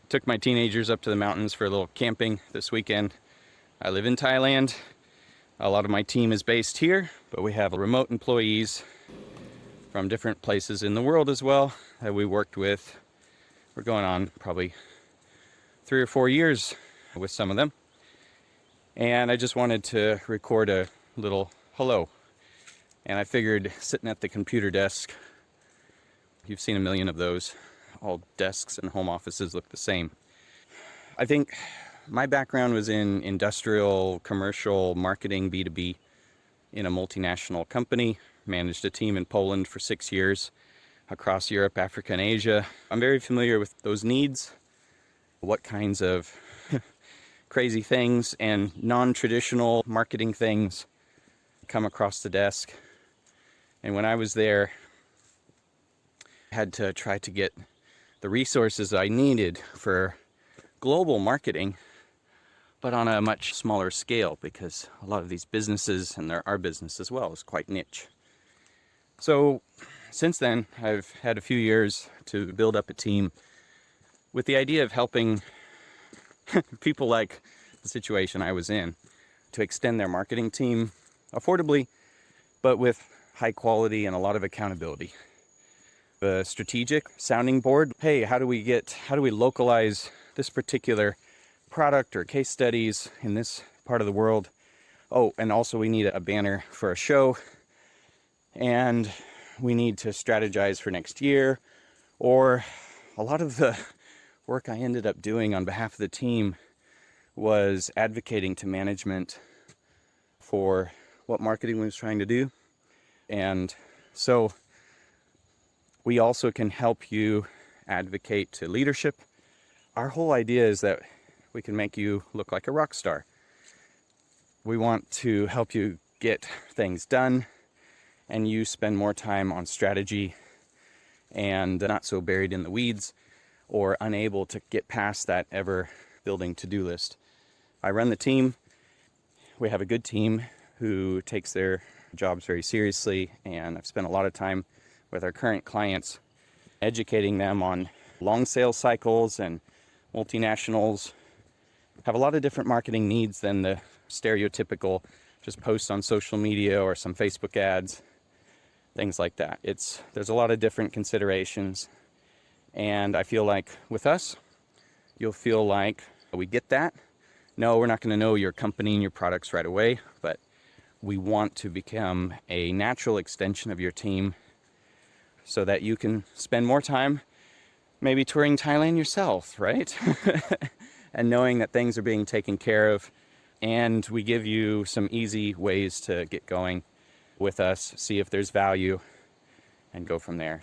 Took my teenagers up to the mountains for a little camping this weekend. I live in Thailand. A lot of my team is based here, but we have remote employees from different places in the world as well that we worked with. We're going on probably 3 or 4 years with some of them. And I just wanted to record a little hello. And I figured sitting at the computer desk, you've seen a million of those. All desks and home offices look the same. I think my background was in industrial, commercial, marketing, B2B in a multinational company. Managed a team in Poland for 6 years across Europe, Africa, and Asia. I'm very familiar with those needs, what kinds of crazy things and non-traditional marketing things come across the desk. And when I was there, I had to try to get the resources I needed for global marketing, but on a much smaller scale, because a lot of these businesses, and our business as well, is quite niche. So since then, I've had a few years to build up a team with the idea of helping people like the situation I was in to extend their marketing team affordably, but with high quality and a lot of accountability. The strategic sounding board. Hey, how do we localize this particular product or case studies in this part of the world? Oh, and also we need a banner for a show, and we need to strategize for next year. Or a lot of the work I ended up doing on behalf of the team was advocating to management for what marketing was trying to do. And so we also can help you advocate to leadership. Our whole idea is that we can make you look like a rock star. We want to help you get things done, and you spend more time on strategy and not so buried in the weeds or unable to get past that ever-building to-do list. I run the team. We have a good team who takes their jobs very seriously, and I've spent a lot of time with our current clients, educating them on long sales cycles, and multinationals have a lot of different marketing needs than the stereotypical just posts on social media or some Facebook ads, things like that. There's a lot of different considerations, and I feel like with us, you'll feel like we get that. No, we're not going to know your company and your products right away, but we want to become a natural extension of your team so that you can spend more time maybe touring Thailand yourself, right? And knowing that things are being taken care of. And we give you some easy ways to get going with us, see if there's value, and go from there.